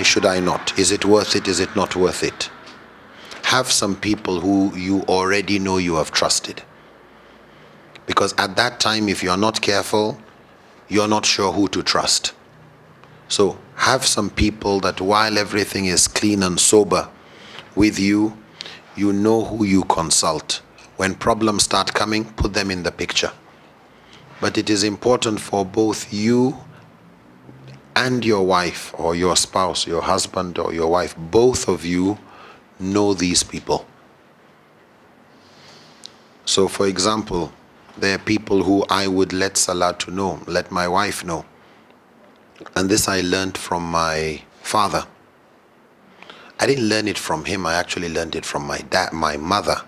should I not? Is it worth it? Is it not worth it? Have some people who you already know you have trusted. Because at that time, if you're not careful, you're not sure who to trust. So have some people that while everything is clean and sober with you, you know who you consult. When problems start coming, put them in the picture. But it is important for both you and your wife or your spouse, your husband or your wife, both of you know these people. So for example, there are people who I would let Salatu know, let my wife know. And this I learned from my father. I didn't learn it from him, I actually learned it from my mother.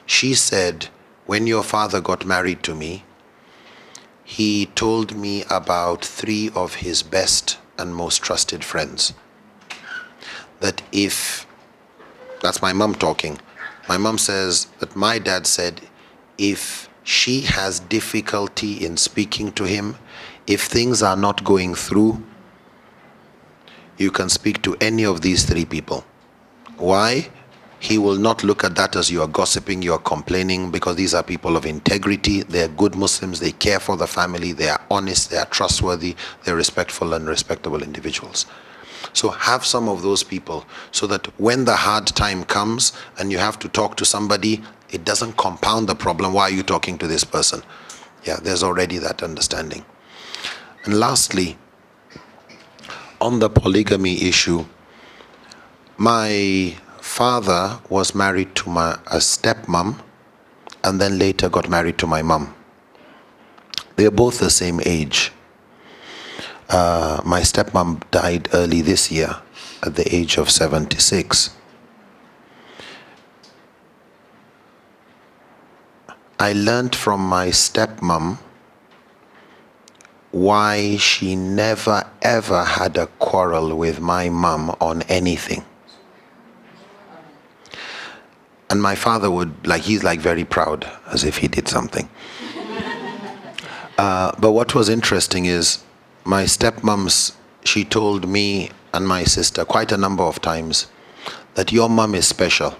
She said, when your father got married to me, he told me about 3 of his best and most trusted friends. That that's my mom talking. My mom says that my dad said, if she has difficulty in speaking to him, if things are not going through, you can speak to any of these 3 people. Why? He will not look at that as you are gossiping, you are complaining, because these are people of integrity. They are good Muslims, they care for the family, they are honest, they are trustworthy, they are respectful and respectable individuals. So have some of those people so that when the hard time comes and you have to talk to somebody, it doesn't compound the problem. Why are you talking to this person? Yeah, there's already that understanding. And lastly, on the polygamy issue, my father was married to a stepmom and then later got married to my mom. They're both the same age. My stepmom died early this year at the age of 76. I learned from my stepmom why she never ever had a quarrel with my mom on anything. And my father would, he's very proud, as if he did something. But what was interesting is, my stepmom's, she told me and my sister quite a number of times that your mom is special.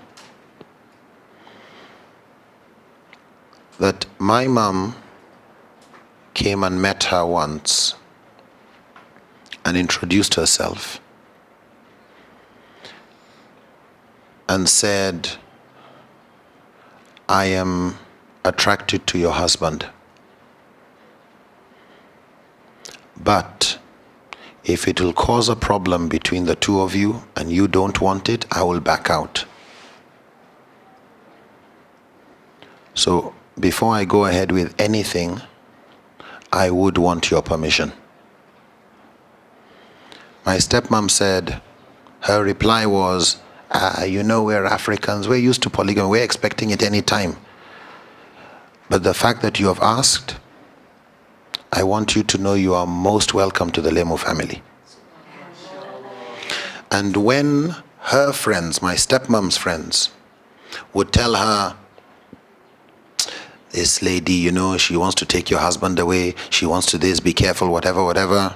That my mom came and met her once and introduced herself and said, I am attracted to your husband, but if it will cause a problem between the 2 of you and you don't want it, I will back out. So before I go ahead with anything, I would want your permission. My stepmom said, her reply was, you know, we're Africans, we're used to polygamy, we're expecting it any time. But the fact that you have asked, I want you to know you are most welcome to the Lemu family. And when her friends, my stepmom's friends, would tell her, this lady, you know, she wants to take your husband away, she wants to this, be careful, whatever, whatever.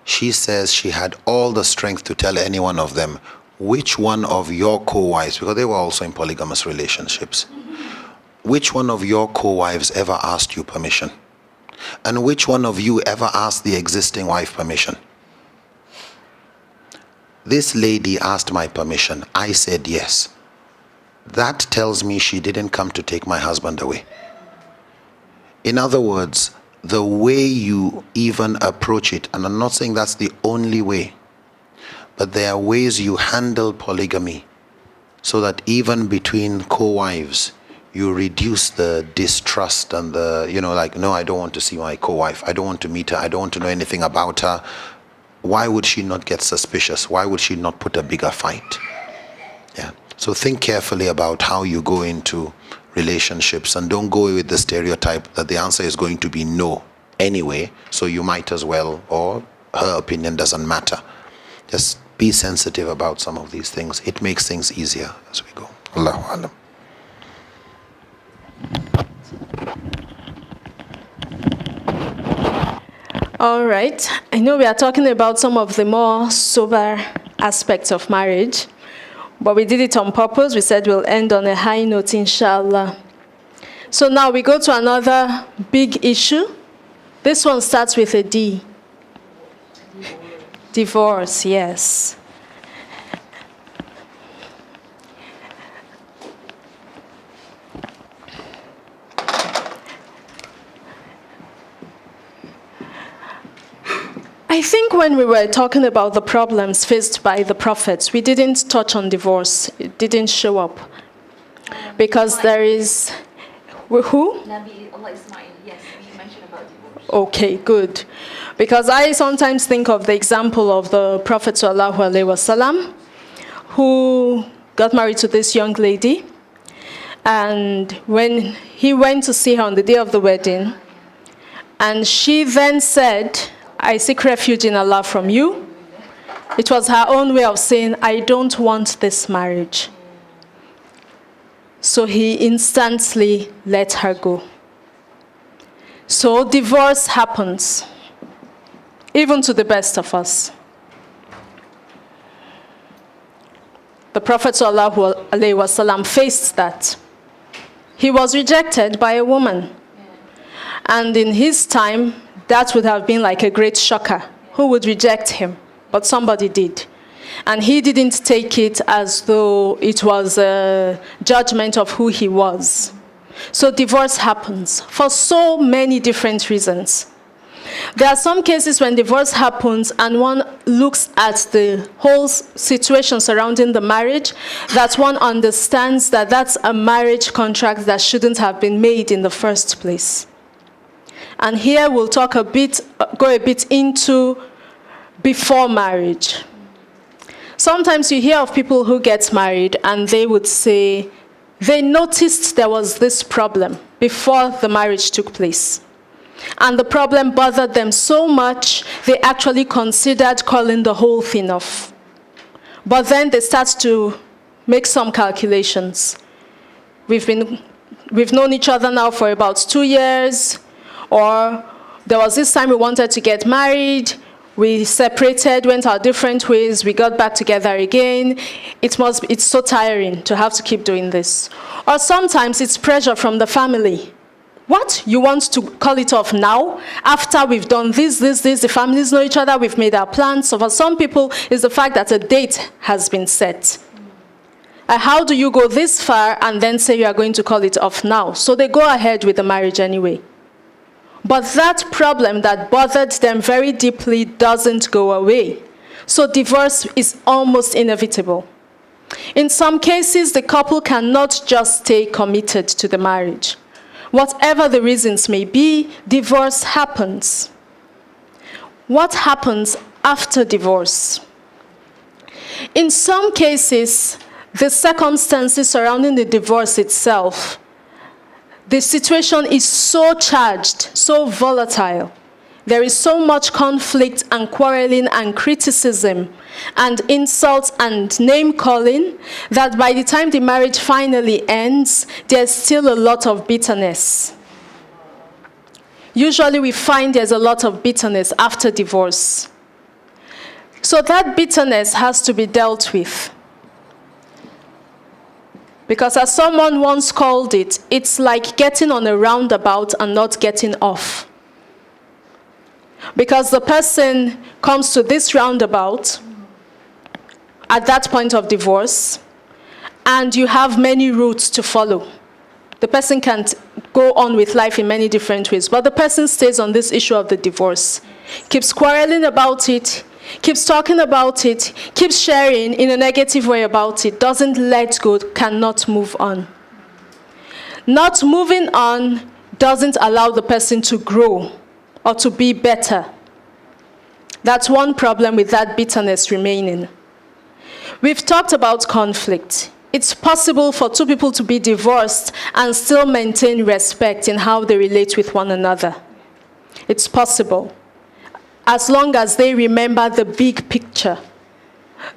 She says she had all the strength to tell any one of them, which one of your co-wives, because they were also in polygamous relationships, which one of your co-wives ever asked you permission? And which one of you ever asked the existing wife permission? This lady asked my permission. I said yes. That tells me she didn't come to take my husband away. In other words, the way you even approach it, and I'm not saying that's the only way, but there are ways you handle polygamy so that even between co-wives, you reduce the distrust and the, you know, no, I don't want to see my co-wife. I don't want to meet her. I don't want to know anything about her. Why would she not get suspicious? Why would she not put a bigger fight? Yeah. So think carefully about how you go into relationships and don't go with the stereotype that the answer is going to be no anyway, so you might as well, or her opinion doesn't matter. Just be sensitive about some of these things. It makes things easier as we go. Allahu Alam. All right. I know we are talking about some of the more sober aspects of marriage, but we did it on purpose. We said we'll end on a high note, inshallah. So now we go to another big issue. This one starts with a D. Divorce, yes. I think when we were talking about the problems faced by the prophets, we didn't touch on divorce. It didn't show up. Because there is... Who? Nabi Allah Ismail, yes, we mentioned about divorce. Okay, good. Because I sometimes think of the example of the Prophet ﷺ, who got married to this young lady. And when he went to see her on the day of the wedding, and she then said, I seek refuge in Allah from you. It was her own way of saying, I don't want this marriage. So he instantly let her go. So divorce happens, even to the best of us. The Prophet ﷺ faced that. He was rejected by a woman. And in his time, that would have been like a great shocker. Who would reject him? But somebody did. And he didn't take it as though it was a judgment of who he was. So divorce happens for so many different reasons. There are some cases when divorce happens and one looks at the whole situation surrounding the marriage, that one understands that that's a marriage contract that shouldn't have been made in the first place. And here we'll go a bit into before marriage. Sometimes you hear of people who get married and they would say they noticed there was this problem before the marriage took place. And the problem bothered them so much, they actually considered calling the whole thing off. But then they start to make some calculations. We've known each other now for about 2 years. Or there was this time we wanted to get married, we separated, went our different ways, we got back together again. It's so tiring to have to keep doing this. Or sometimes it's pressure from the family. What? You want to call it off now? After we've done this, the families know each other, we've made our plans. So for some people, it's the fact that a date has been set. How do you go this far and then say you are going to call it off now? So they go ahead with the marriage anyway. But that problem that bothered them very deeply doesn't go away. So divorce is almost inevitable. In some cases, the couple cannot just stay committed to the marriage. Whatever the reasons may be, divorce happens. What happens after divorce? In some cases, the circumstances surrounding the divorce itself, the situation is so charged, so volatile. There is so much conflict and quarreling and criticism and insults and name-calling that by the time the marriage finally ends, there's still a lot of bitterness. Usually we find there's a lot of bitterness after divorce. So that bitterness has to be dealt with. Because as someone once called it, it's like getting on a roundabout and not getting off. Because the person comes to this roundabout at that point of divorce, and you have many routes to follow. The person can't go on with life in many different ways, but the person stays on this issue of the divorce, keeps quarreling about it, keeps talking about it, keeps sharing in a negative way about it, doesn't let go, cannot move on. Not moving on doesn't allow the person to grow or to be better. That's one problem with that bitterness remaining. We've talked about conflict. It's possible for two people to be divorced and still maintain respect in how they relate with one another. It's possible, as long as they remember the big picture,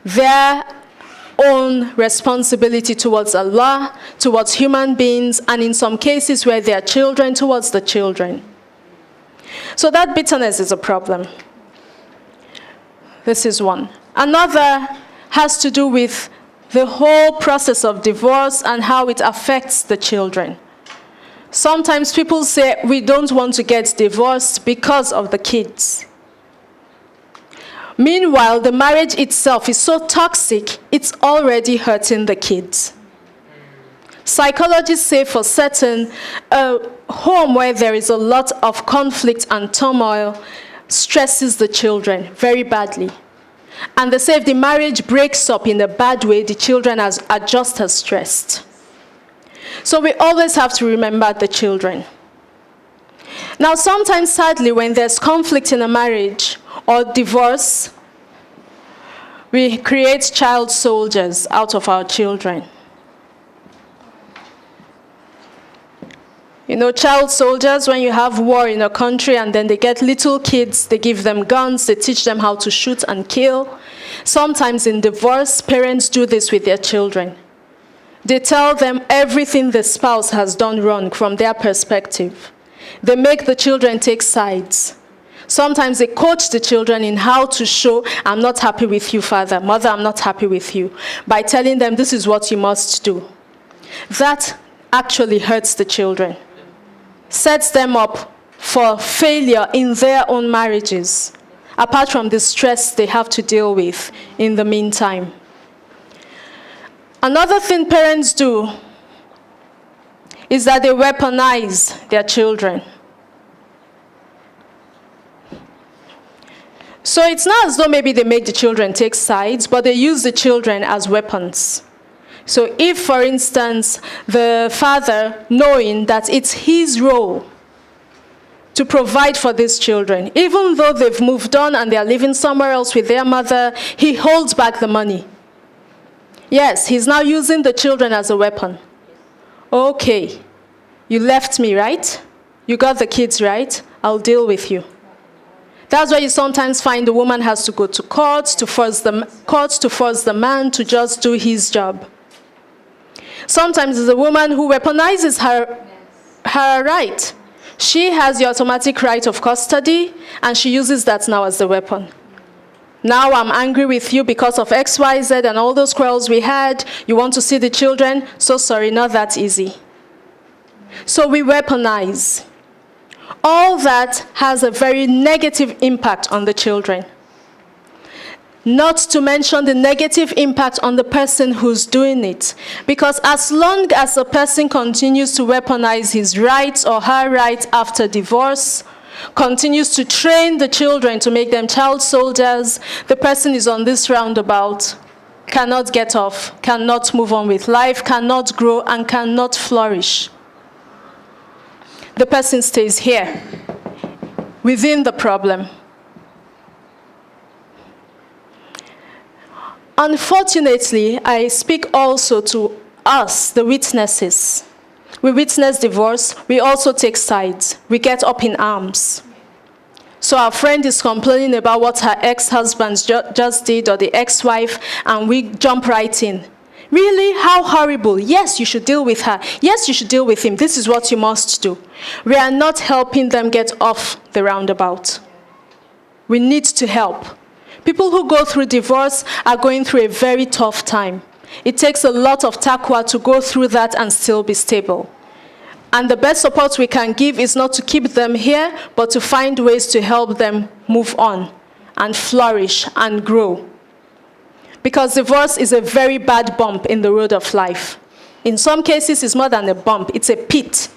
their own responsibility towards Allah, towards human beings, and in some cases where they are children, towards the children. So that bitterness is a problem. This is one. Another has to do with the whole process of divorce and how it affects the children. Sometimes people say we don't want to get divorced because of the kids. Meanwhile, the marriage itself is so toxic, it's already hurting the kids. Psychologists say for certain, a home where there is a lot of conflict and turmoil stresses the children very badly. And they say if the marriage breaks up in a bad way, the children are just as stressed. So we always have to remember the children. Now, sometimes, sadly, when there's conflict in a marriage or divorce, we create child soldiers out of our children. You know, child soldiers, when you have war in a country and then they get little kids, they give them guns, they teach them how to shoot and kill. Sometimes in divorce, parents do this with their children. They tell them everything the spouse has done wrong from their perspective. They make the children take sides. Sometimes they coach the children in how to show, I'm not happy with you, father. Mother, I'm not happy with you. By telling them this is what you must do. That actually hurts the children. Sets them up for failure in their own marriages, apart from the stress they have to deal with in the meantime. Another thing parents do is that they weaponize their children. So it's not as though maybe they make the children take sides, but they use the children as weapons. So if, for instance, the father, knowing that it's his role to provide for these children, even though they've moved on and they are living somewhere else with their mother, he holds back the money. Yes, he's now using the children as a weapon. Okay, you left me, right? You got the kids, right? I'll deal with you. That's why you sometimes find the woman has to go to court to force the man to just do his job. Sometimes it's a woman who weaponizes her right. She has the automatic right of custody, and she uses that now as the weapon. Now I'm angry with you because of X, Y, Z, and all those quarrels we had. You want to see the children? So sorry, not that easy. So we weaponize. All that has a very negative impact on the children. Not to mention the negative impact on the person who's doing it. Because as long as a person continues to weaponize his rights or her rights after divorce, continues to train the children to make them child soldiers, the person is on this roundabout, cannot get off, cannot move on with life, cannot grow, and cannot flourish. The person stays here, within the problem. Unfortunately, I speak also to us, the witnesses. We witness divorce, we also take sides. We get up in arms. So our friend is complaining about what her ex-husband just did or the ex-wife, and we jump right in. Really? How horrible. Yes, you should deal with her. Yes, you should deal with him. This is what you must do. We are not helping them get off the roundabout. We need to help. People who go through divorce are going through a very tough time. It takes a lot of taqwa to go through that and still be stable. And the best support we can give is not to keep them here, but to find ways to help them move on and flourish and grow. Because divorce is a very bad bump in the road of life. In some cases, it's more than a bump, it's a pit.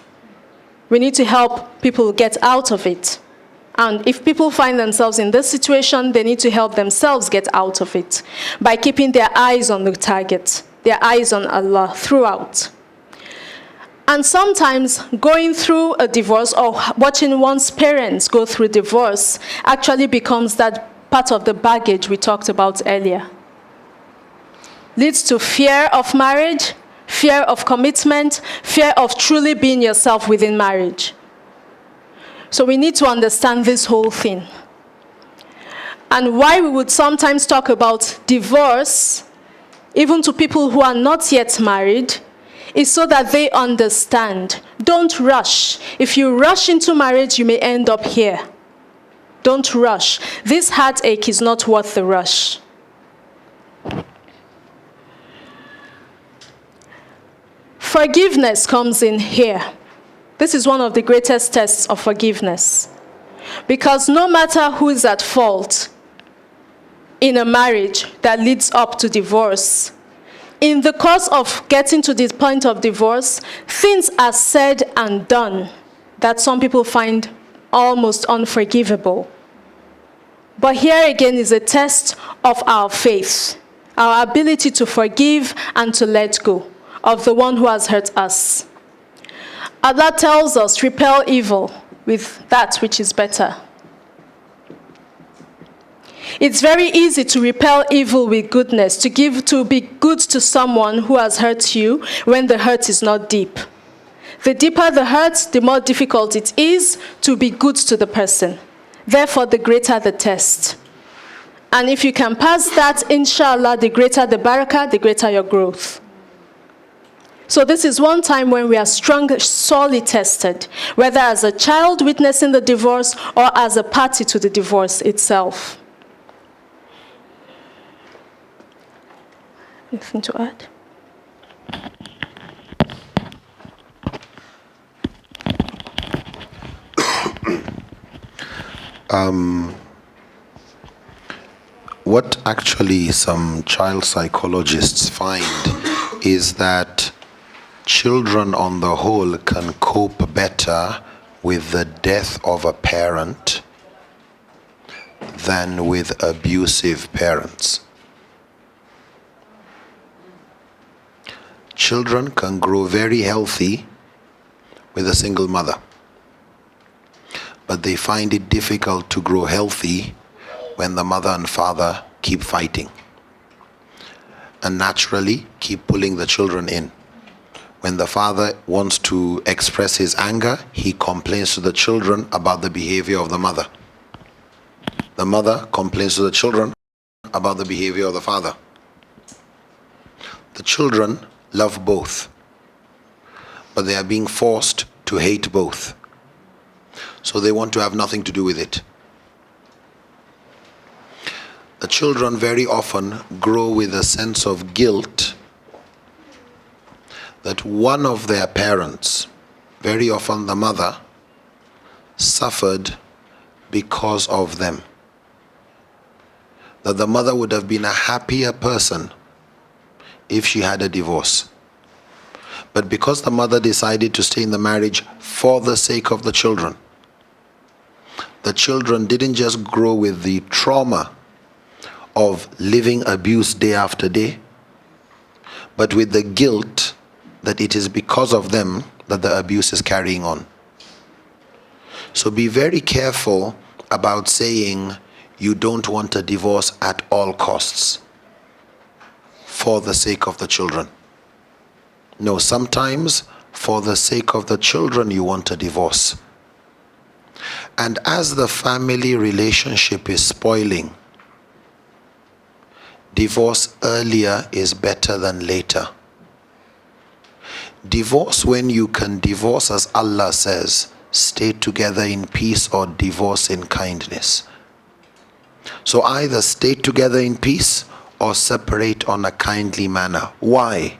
We need to help people get out of it. And if people find themselves in this situation, they need to help themselves get out of it by keeping their eyes on the target, their eyes on Allah throughout. And sometimes going through a divorce or watching one's parents go through divorce actually becomes that part of the baggage we talked about earlier. Leads to fear of marriage, fear of commitment, fear of truly being yourself within marriage. So we need to understand this whole thing. And why we would sometimes talk about divorce, even to people who are not yet married, is so that they understand. Don't rush. If you rush into marriage, you may end up here. Don't rush. This heartache is not worth the rush. Forgiveness comes in here. This is one of the greatest tests of forgiveness. Because no matter who is at fault in a marriage that leads up to divorce, in the course of getting to this point of divorce, things are said and done that some people find almost unforgivable. But here again is a test of our faith, our ability to forgive and to let go of the one who has hurt us. Allah tells us, repel evil with that which is better. It's very easy to repel evil with goodness, to be good to someone who has hurt you when the hurt is not deep. The deeper the hurt, the more difficult it is to be good to the person. Therefore, the greater the test. And if you can pass that, inshallah, the greater the barakah, the greater your growth. So this is one time when we are sorely tested, whether as a child witnessing the divorce or as a party to the divorce itself. Anything to add? What actually some child psychologists find is that children on the whole can cope better with the death of a parent than with abusive parents. Children can grow very healthy with a single mother, but they find it difficult to grow healthy when the mother and father keep fighting and naturally keep pulling the children in. When the father wants to express his anger, he complains to the children about the behavior of the mother. The mother complains to the children about the behavior of the father. The children love both, but they are being forced to hate both. So they want to have nothing to do with it. The children very often grow with a sense of guilt that one of their parents, very often the mother, suffered because of them. That the mother would have been a happier person if she had a divorce. But because the mother decided to stay in the marriage for the sake of the children didn't just grow with the trauma of living abuse day after day, but with the guilt that it is because of them that the abuse is carrying on. So be very careful about saying you don't want a divorce at all costs for the sake of the children. No, sometimes for the sake of the children you want a divorce. And as the family relationship is spoiling, divorce earlier is better than later. Divorce when you can divorce, as Allah says, stay together in peace or divorce in kindness. So either stay together in peace or separate on a kindly manner. Why?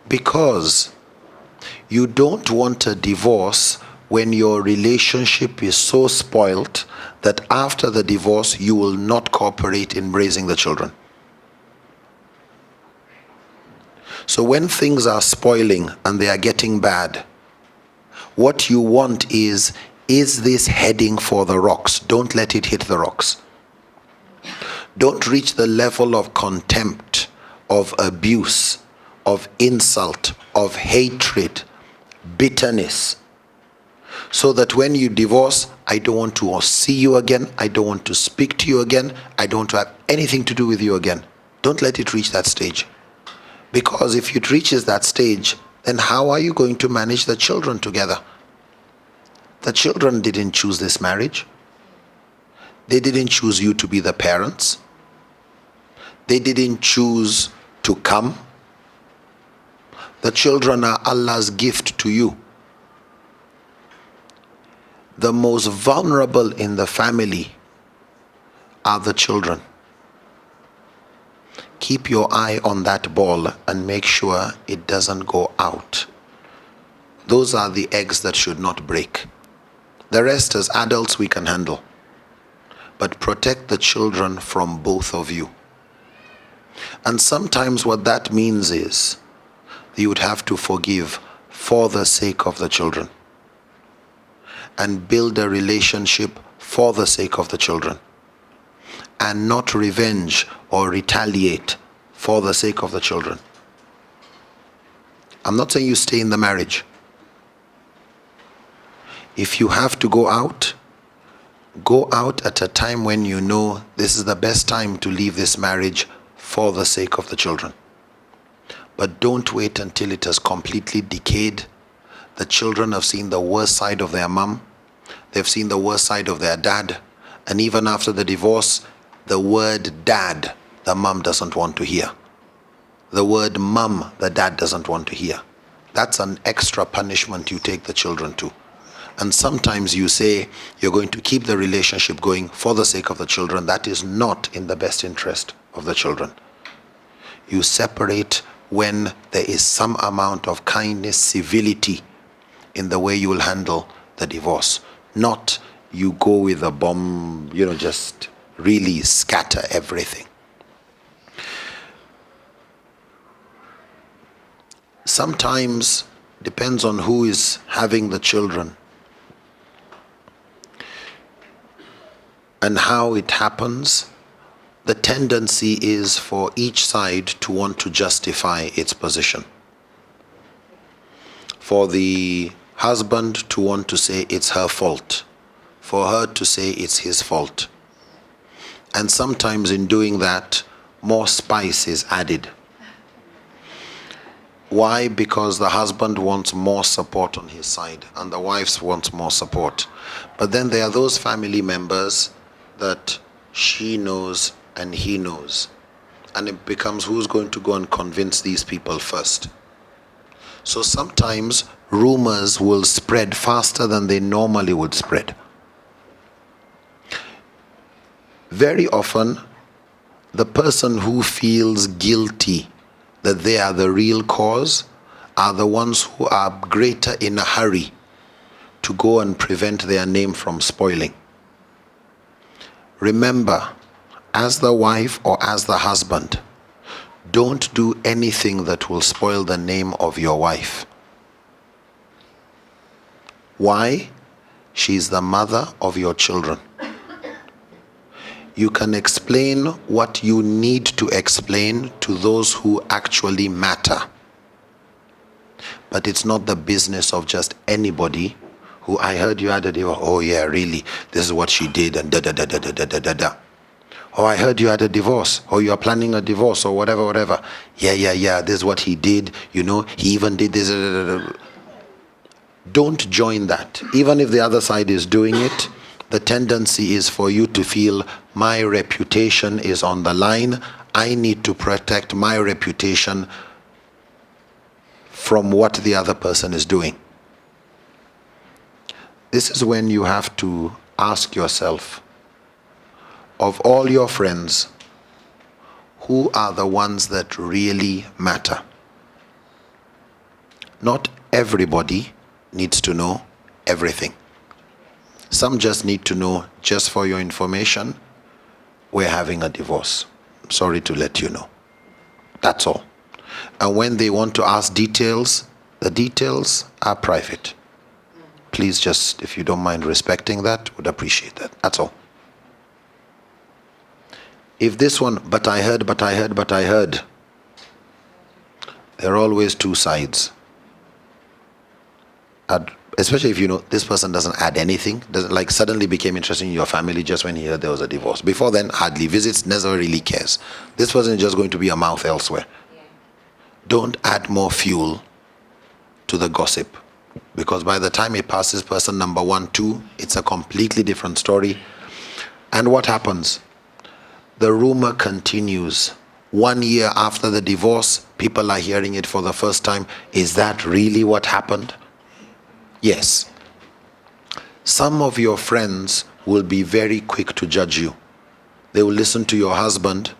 Because you don't want a divorce when your relationship is so spoilt that after the divorce you will not cooperate in raising the children. So when things are spoiling and they are getting bad, what you want is this heading for the rocks? Don't let it hit the rocks. Don't reach the level of contempt, of abuse, of insult, of hatred, bitterness. So that when you divorce, I don't want to see you again, I don't want to speak to you again, I don't want to have anything to do with you again. Don't let it reach that stage. Because if it reaches that stage, then how are you going to manage the children together? The children didn't choose this marriage. They didn't choose you to be the parents. They didn't choose to come. The children are Allah's gift to you. The most vulnerable in the family are the children. Keep your eye on that ball and make sure it doesn't go out. Those are the eggs that should not break. The rest, as adults, we can handle. But protect the children from both of you. And sometimes what that means is you would have to forgive for the sake of the children and build a relationship for the sake of the children and not revenge or retaliate for the sake of the children. I'm not saying you stay in the marriage. If you have to go out at a time when you know this is the best time to leave this marriage for the sake of the children. But don't wait until it has completely decayed. The children have seen the worst side of their mom. They've seen the worst side of their dad. And even after the divorce, the word dad, the mom doesn't want to hear. The word mom, the dad doesn't want to hear. That's an extra punishment you take the children to. And sometimes you say you're going to keep the relationship going for the sake of the children. That is not in the best interest of the children. You separate when there is some amount of kindness, civility in the way you will handle the divorce. Not you go with a bomb, just really scatter everything. Sometimes, depends on who is having the children and how it happens. The tendency is for each side to want to justify its position. For the husband to want to say it's her fault. For her to say it's his fault. And sometimes in doing that, more spice is added. Why? Because the husband wants more support on his side and the wife wants more support. But then there are those family members that she knows and he knows. And it becomes who's going to go and convince these people first. So sometimes rumors will spread faster than they normally would spread. Very often, the person who feels guilty that they are the real cause are the ones who are greater in a hurry to go and prevent their name from spoiling. Remember, as the wife or as the husband, don't do anything that will spoil the name of your wife. Why? She's the mother of your children. You can explain what you need to explain to those who actually matter. But it's not the business of just anybody who, I heard you had a divorce. Oh yeah, really? This is what she did and da-da-da-da-da-da-da-da. Oh, I heard you had a divorce. Or you are planning a divorce or whatever. Yeah. This is what he did. He even did this. Don't join that. Even if the other side is doing it, the tendency is for you to feel my reputation is on the line. I need to protect my reputation from what the other person is doing. This is when you have to ask yourself, of all your friends, who are the ones that really matter? Not everybody needs to know everything. Some just need to know, just for your information, we're having a divorce. Sorry to let you know. That's all. And when they want to ask details, the details are private. Please just, if you don't mind respecting that, would appreciate that. That's all. If this one, but I heard, there are always two sides. Especially if this person doesn't add anything, doesn't suddenly became interested in your family just when he heard there was a divorce. Before then, hardly visits, never really cares. This person is just going to be a mouth elsewhere. Yeah. Don't add more fuel to the gossip, because by the time it passes person number 1, 2, it's a completely different story. And what happens? The rumor continues. 1 year after the divorce, people are hearing it for the first time. Is that really what happened? Yes. Some of your friends will be very quick to judge you. They will listen to your husband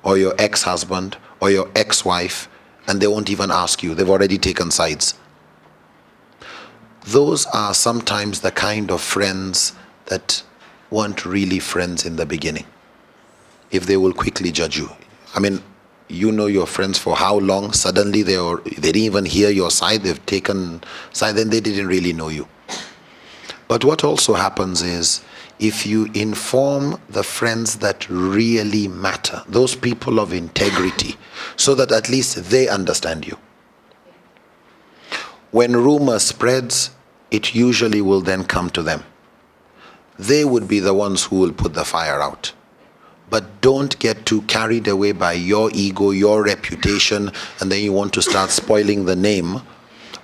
or your ex-husband or your ex-wife, and they won't even ask you. They've already taken sides. Those are sometimes the kind of friends that weren't really friends in the beginning, if they will quickly judge you. I mean, you know your friends for how long? Suddenly they didn't even hear your side. They've taken side, then they didn't really know you. But what also happens is, if you inform the friends that really matter, those people of integrity, so that at least they understand you. When rumor spreads, it usually will then come to them. They would be the ones who will put the fire out. But don't get too carried away by your ego, your reputation, and then you want to start spoiling the name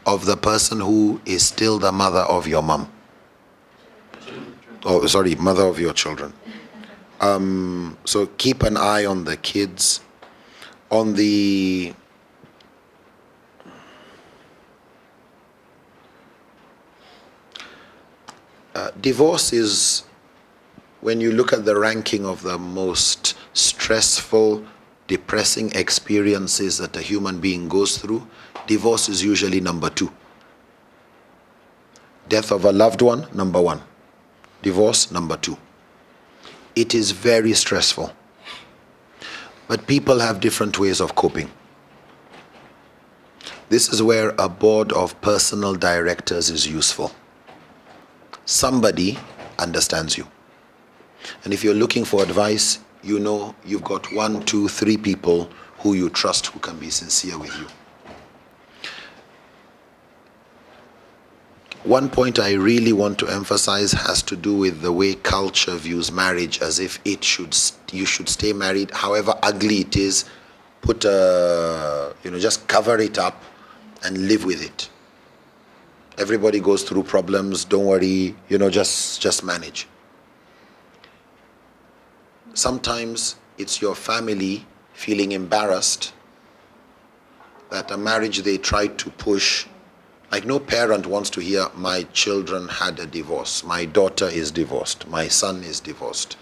of the person who is still the mother of your mom. Oh, sorry, mother of your children. So keep an eye on the kids. On the divorce is, when you look at the ranking of the most stressful, depressing experiences that a human being goes through, divorce is usually number 2. Death of a loved one, number 1. Divorce, number 2. It is very stressful. But people have different ways of coping. This is where a board of personal directors is useful. Somebody understands you. And if you're looking for advice, you know you've got 1, 2, 3 people who you trust, who can be sincere with you. One point I really want to emphasize has to do with the way culture views marriage, as if you should stay married, however ugly it is, just cover it up and live with it. Everybody goes through problems, don't worry, just manage. Sometimes it's your family feeling embarrassed that a marriage they tried to push, like no parent wants to hear, my children had a divorce, my daughter is divorced, my son is divorced.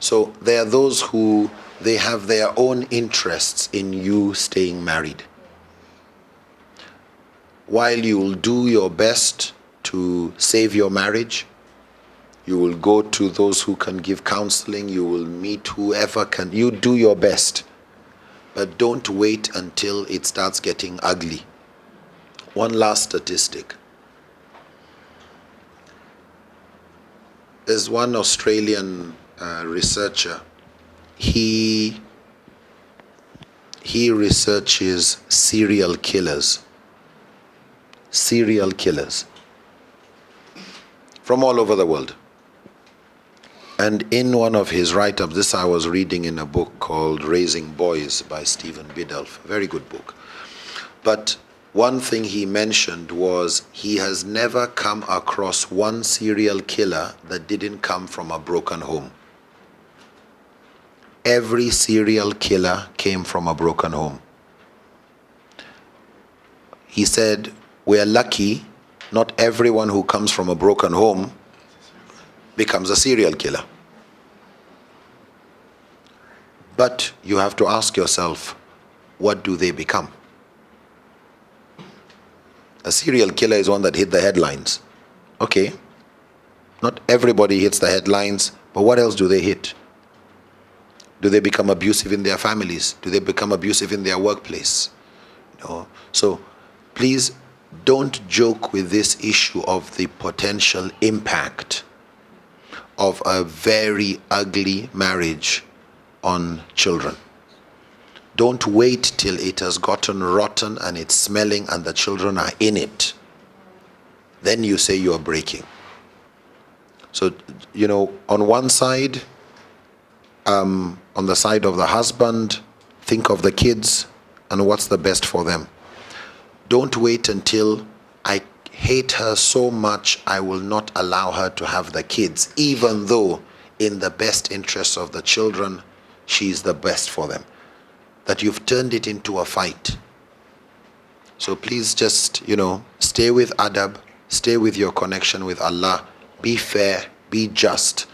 So there are those who, they have their own interests in you staying married. While you will do your best to save your marriage, you will go to those who can give counseling, you will meet whoever can, you do your best. But don't wait until it starts getting ugly. One last statistic. There's one Australian researcher. He researches serial killers. Serial killers from all over the world. And in one of his write-ups, this I was reading in a book called Raising Boys by Stephen Biddulph, very good book. But one thing he mentioned was he has never come across one serial killer that didn't come from a broken home. Every serial killer came from a broken home. He said, we are lucky not everyone who comes from a broken home becomes a serial killer. But you have to ask yourself, what do they become? A serial killer is one that hit the headlines. Okay, not everybody hits the headlines, but what else do they hit? Do they become abusive in their families? Do they become abusive in their workplace? No. So please don't joke with this issue of the potential impact of a very ugly marriage on children. Don't wait till it has gotten rotten and it's smelling and the children are in it. Then you say you are breaking. So, on one side, on the side of the husband, think of the kids and what's the best for them. Don't wait until I hate her so much I will not allow her to have the kids, even though in the best interests of the children, she's the best for them. That you've turned it into a fight. So please just, stay with adab, Stay with your connection with Allah. Be fair, be just.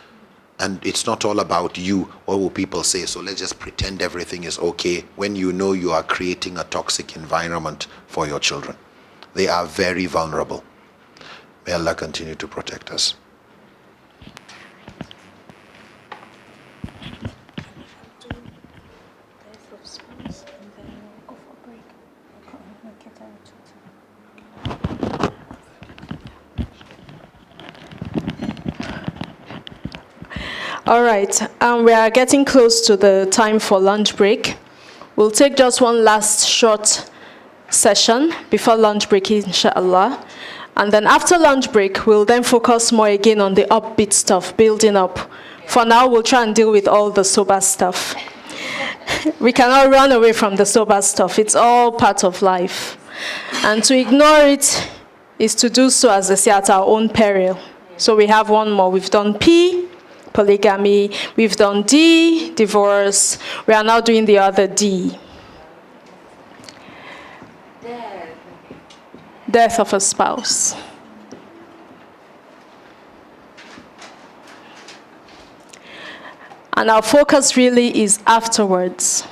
And it's not all about you. What will people say? So let's just pretend everything is okay when you know you are creating a toxic environment for your children. They are very vulnerable. May Allah continue to protect us. All right, we are getting close to the time for lunch break. We'll take just one last short session before lunch break, inshallah. And then after lunch break, we'll then focus more again on the upbeat stuff, building up. For now, we'll try and deal with all the sober stuff. We cannot run away from the sober stuff. It's all part of life. And to ignore it is to do so, as they say, at our own peril. So we have one more. We've done P, polygamy. We've done D, divorce. We are now doing the other D. Death of a spouse. And our focus really is afterwards.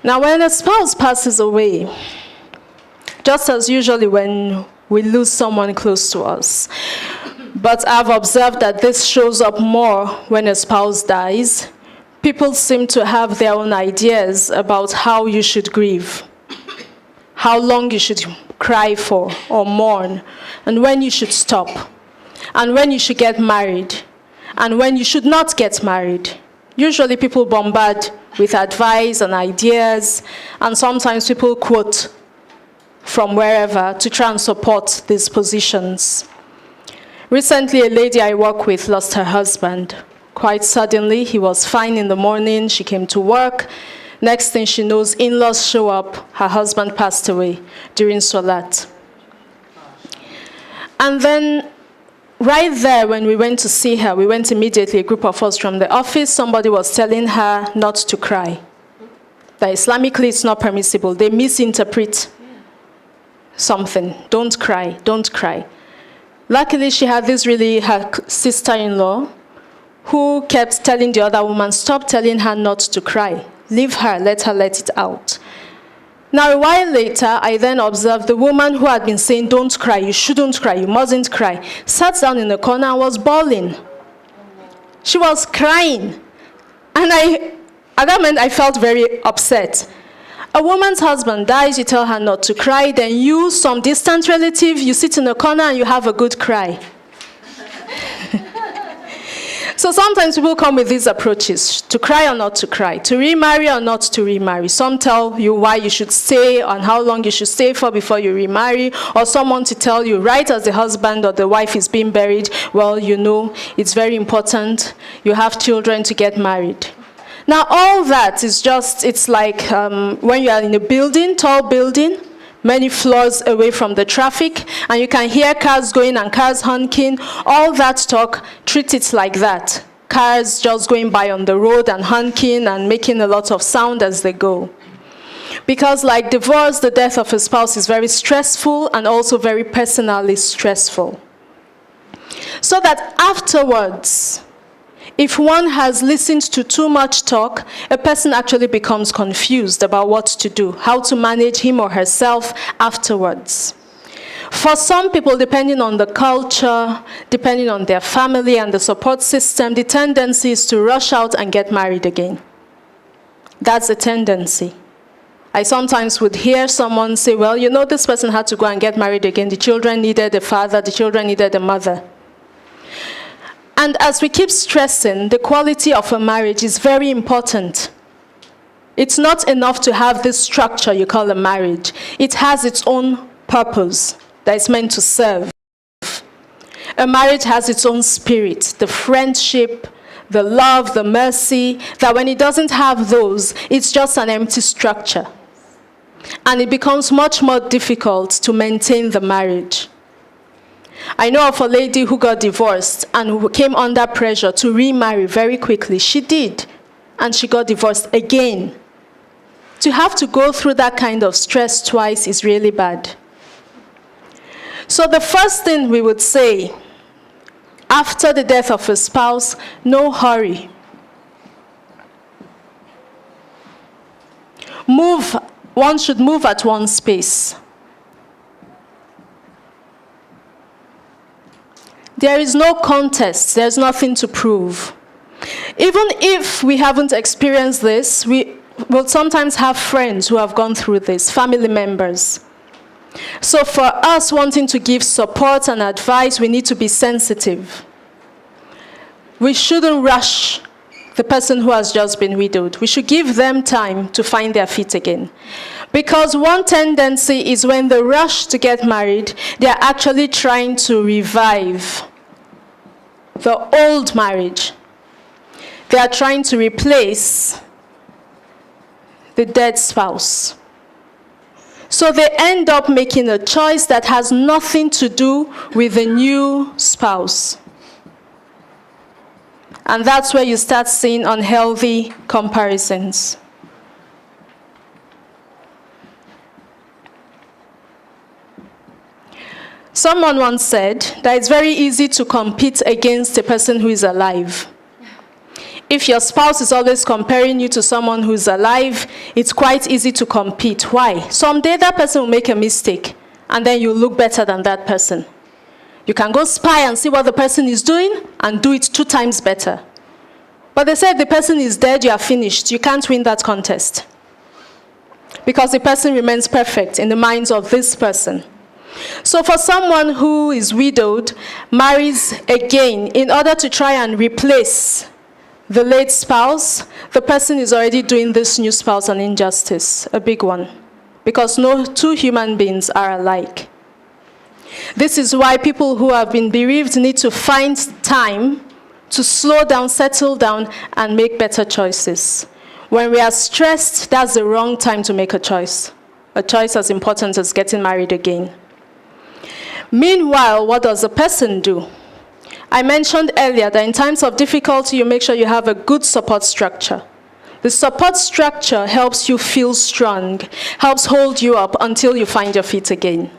Now, when a spouse passes away, just as usually when we lose someone close to us, but I've observed that this shows up more when a spouse dies. People seem to have their own ideas about how you should grieve, how long you should cry for or mourn, and when you should stop, and when you should get married, and when you should not get married. Usually people bombard with advice and ideas, and sometimes people quote from wherever to try and support these positions. Recently, a lady I work with lost her husband. Quite suddenly, he was fine in the morning, she came to work. Next thing she knows, in-laws show up, her husband passed away during Salat. And then, right there when we went to see her, we went immediately, a group of us from the office, somebody was telling her not to cry. That Islamically it's not permissible. They misinterpret something. Don't cry, don't cry. Luckily, she had her sister-in-law, who kept telling the other woman, stop telling her not to cry. Leave her, let her let it out. Now, a while later, I then observed the woman who had been saying, don't cry, you shouldn't cry, you mustn't cry, sat down in the corner and was bawling. She was crying. And at that moment, I felt very upset. A woman's husband dies, you tell her not to cry, then you, some distant relative, you sit in a corner and you have a good cry. So sometimes people come with these approaches, to cry or not to cry, to remarry or not to remarry. Some tell you why you should stay and how long you should stay for before you remarry, or someone to tell you right as the husband or the wife is being buried, well, you know, it's very important, you have children to get married. Now all that is just, it's like when you are in a building, tall building, many floors away from the traffic, and you can hear cars going and cars honking. All that talk, treat it like that. Cars just going by on the road and honking and making a lot of sound as they go. Because like divorce, the death of a spouse is very stressful and also very personally stressful. So that afterwards, if one has listened to too much talk, a person actually becomes confused about what to do, how to manage him or herself afterwards. For some people, depending on the culture, depending on their family and the support system, the tendency is to rush out and get married again. That's a tendency. I sometimes would hear someone say, well, you know, this person had to go and get married again. The children needed a father, the children needed a mother. And as we keep stressing, the quality of a marriage is very important. It's not enough to have this structure you call a marriage. It has its own purpose that it's meant to serve. A marriage has its own spirit, the friendship, the love, the mercy, that when it doesn't have those, it's just an empty structure. And it becomes much more difficult to maintain the marriage. I know of a lady who got divorced and who came under pressure to remarry very quickly. She did, and she got divorced again to have to go through that kind of stress twice is really bad. So the first thing we would say, after the death of a spouse, no hurry. One should move at one's pace. There is no contest, there's nothing to prove. Even if we haven't experienced this, we will sometimes have friends who have gone through this, family members. So for us wanting to give support and advice, we need to be sensitive. We shouldn't rush the person who has just been widowed. We should give them time to find their feet again. Because one tendency is when they rush to get married, they are actually trying to revive the old marriage. They are trying to replace the dead spouse. So they end up making a choice that has nothing to do with the new spouse. And that's where you start seeing unhealthy comparisons. Someone once said that it's very easy to compete against a person who is alive. If your spouse is always comparing you to someone who's alive, it's quite easy to compete. Why? Someday that person will make a mistake, and then you look better than that person. You can go spy and see what the person is doing and do it 2 times better. But they said the person is dead, you are finished. You can't win that contest. Because the person remains perfect in the minds of this person. So for someone who is widowed, marries again, in order to try and replace the late spouse, the person is already doing this new spouse an injustice, a big one. Because no 2 human beings are alike. This is why people who have been bereaved need to find time to slow down, settle down, and make better choices. When we are stressed, that's the wrong time to make a choice as important as getting married again. Meanwhile, what does a person do? I mentioned earlier that in times of difficulty, you make sure you have a good support structure. The support structure helps you feel strong, helps hold you up until you find your feet again.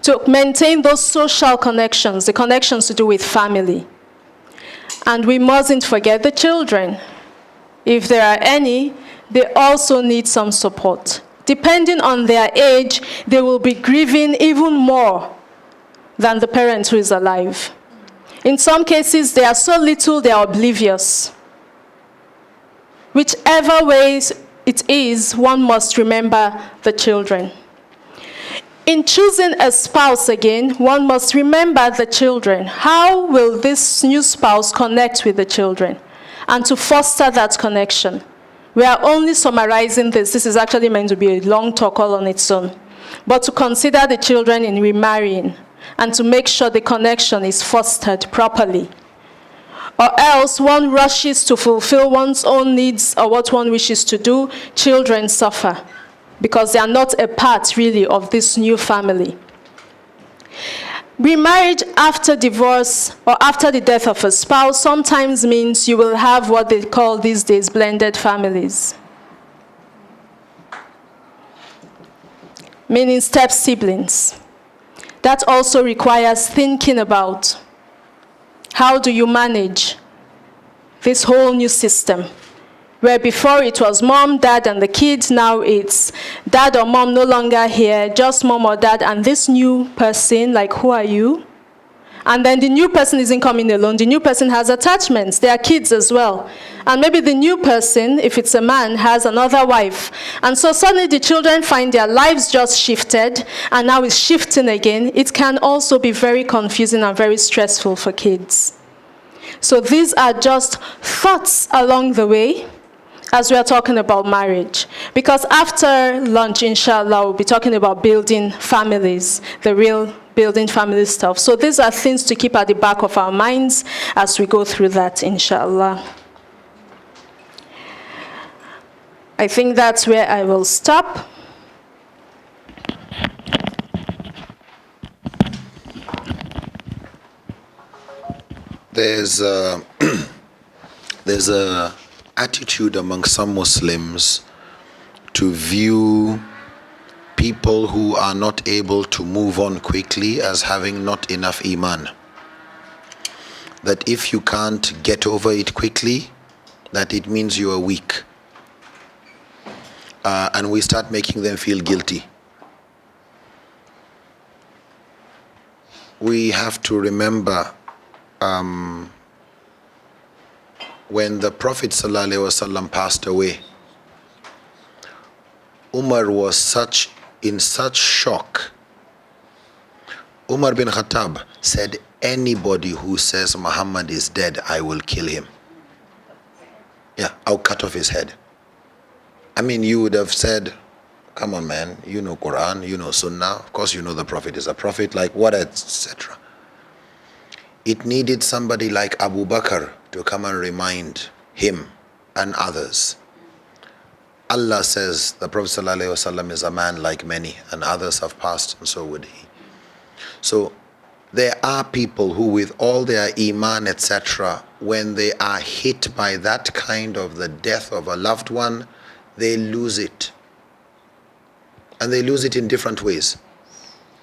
To maintain those social connections, the connections to do with family. And we mustn't forget the children. If there are any, they also need some support. Depending on their age, they will be grieving even more than the parent who is alive. In some cases, they are so little, they are oblivious. Whichever ways it is, one must remember the children. In choosing a spouse again, one must remember the children. How will this new spouse connect with the children? And to foster that connection. We are only summarizing this. This is actually meant to be a long talk all on its own. But to consider the children in remarrying and to make sure the connection is fostered properly. Or else one rushes to fulfill one's own needs or what one wishes to do, children suffer because they are not a part really of this new family. Remarriage after divorce or after the death of a spouse sometimes means you will have what they call these days blended families. Meaning step siblings. That also requires thinking about how do you manage this whole new system, where before it was mom, dad, and the kids, now it's dad or mom no longer here, just mom or dad, and this new person, like who are you? And then the new person isn't coming alone. The new person has attachments. They are kids as well. And maybe the new person, if it's a man, has another wife. And so suddenly the children find their lives just shifted, and now it's shifting again. It can also be very confusing and very stressful for kids. So these are just thoughts along the way as we are talking about marriage. Because after lunch, inshallah, we'll be talking about building families, the real building family stuff. So these are things to keep at the back of our minds as we go through that, inshallah. I think that's where I will stop. There's a attitude among some Muslims to view people who are not able to move on quickly as having not enough iman. That if you can't get over it quickly, that it means you are weak. And we start making them feel guilty. We have to remember when the Prophet ﷺ passed away, Umar was in such shock. Umar bin Khattab said, anybody who says Muhammad is dead, I will kill him. Yeah, I'll cut off his head. I mean, you would have said, come on, man, you know Quran, you know Sunnah, of course you know the Prophet is a prophet, like what, etc. It needed somebody like Abu Bakr to come and remind him and others. Allah says the Prophet ﷺ is a man like many, and others have passed, and so would he. So there are people who, with all their iman, etc., when they are hit by that kind of the death of a loved one, they lose it. And they lose it in different ways.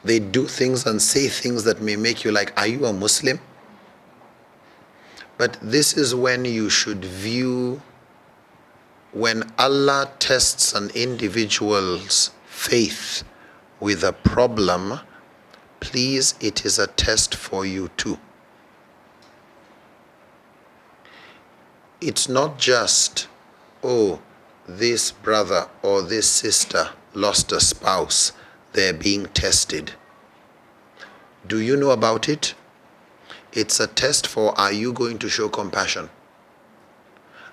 They do things and say things that may make you like, are you a Muslim? But this is when you should view, when Allah tests an individual's faith with a problem, please, it is a test for you too. It's not just, oh, this brother or this sister lost a spouse, they're being tested. Do you know about it? It's a test for, are you going to show compassion?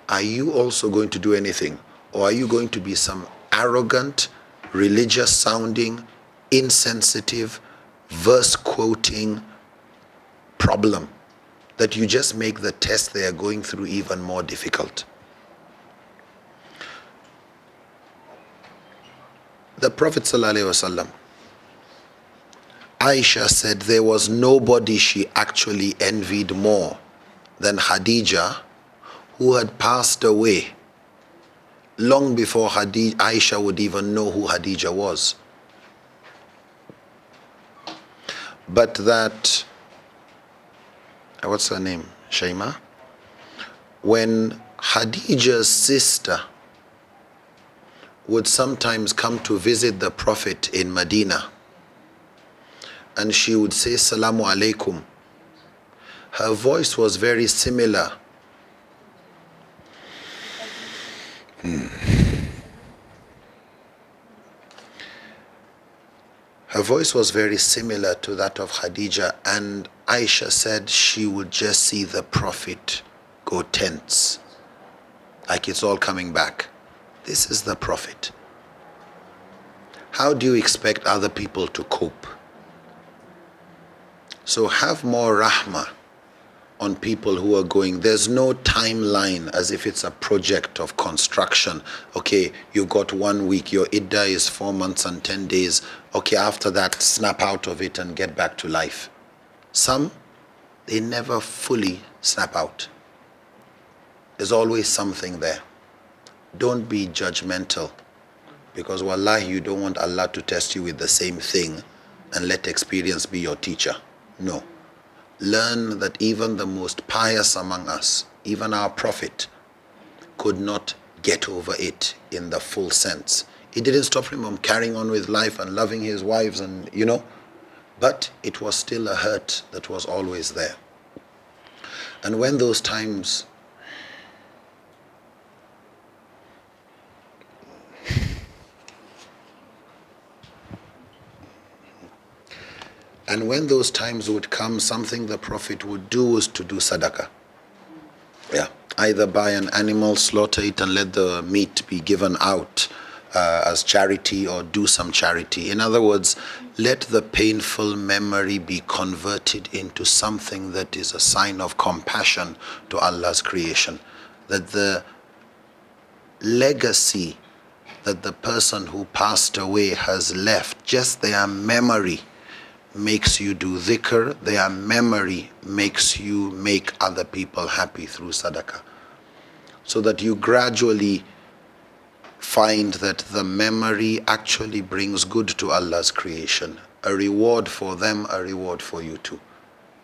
Are you also going to do anything? Or are you going to be some arrogant, religious sounding, insensitive, verse quoting problem that you just make the test they are going through even more difficult? The Prophet ﷺ, Aisha said there was nobody she actually envied more than Khadija, who had passed away long before Aisha would even know who Khadija was. But that, what's her name? Shaima? When Khadija's sister would sometimes come to visit the Prophet in Medina, and she would say Salamu Alaikum, her voice was very similar. Her voice was very similar to that of Khadija, and Aisha said she would just see the Prophet go tense, like it's all coming back. This is the Prophet. How do you expect other people to cope? So have more rahmah on people who are going. There's no timeline as if it's a project of construction. Okay, you got 1 week, your iddah is 4 months and 10 days. Okay, after that, snap out of it and get back to life. Some, they never fully snap out. There's always something there. Don't be judgmental, because wallahi, you don't want Allah to test you with the same thing and let experience be your teacher. No. Learn that even the most pious among us, even our Prophet, could not get over it in the full sense. It didn't stop him from carrying on with life and loving his wives and, but it was still a hurt that was always there. And when those times would come, something the Prophet would do was to do sadaqah. Yeah, either buy an animal, slaughter it, and let the meat be given out as charity, or do some charity. In other words, let the painful memory be converted into something that is a sign of compassion to Allah's creation. That the legacy that the person who passed away has left, just their memory, makes you do dhikr, their memory makes you make other people happy through sadaqah. So that you gradually find that the memory actually brings good to Allah's creation. A reward for them, a reward for you too.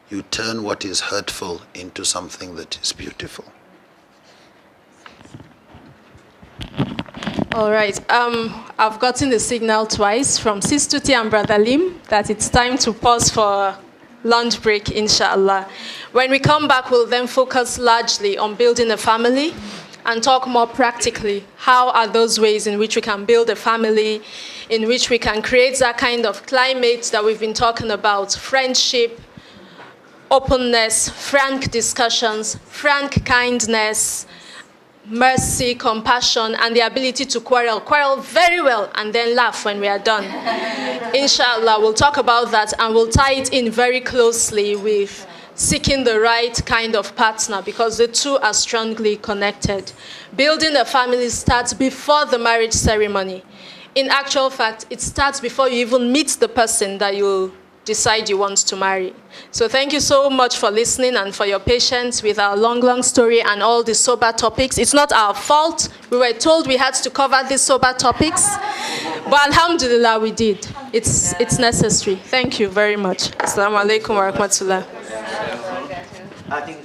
You turn what is hurtful into something that is beautiful. All right. I've gotten the signal twice from Sis Tuti and Brother Lim that it's time to pause for lunch break, inshallah. When we come back, we'll then focus largely on building a family and talk more practically. How are those ways in which we can build a family, in which we can create that kind of climate that we've been talking about, friendship, openness, frank discussions, frank kindness, mercy, compassion, and the ability to quarrel very well, and then laugh when we are done. Inshallah, we'll talk about that, and we'll tie it in very closely with seeking the right kind of partner, because the two are strongly connected. Building a family starts before the marriage ceremony. In actual fact, it starts before you even meet the person that you decide you want to marry. So thank you so much for listening and for your patience with our long story and all the sober topics. It's not our fault. We were told we had to cover these sober topics, but alhamdulillah we did. It's necessary. Thank you very much. Assalamu alaikum wa rahmatullah. I think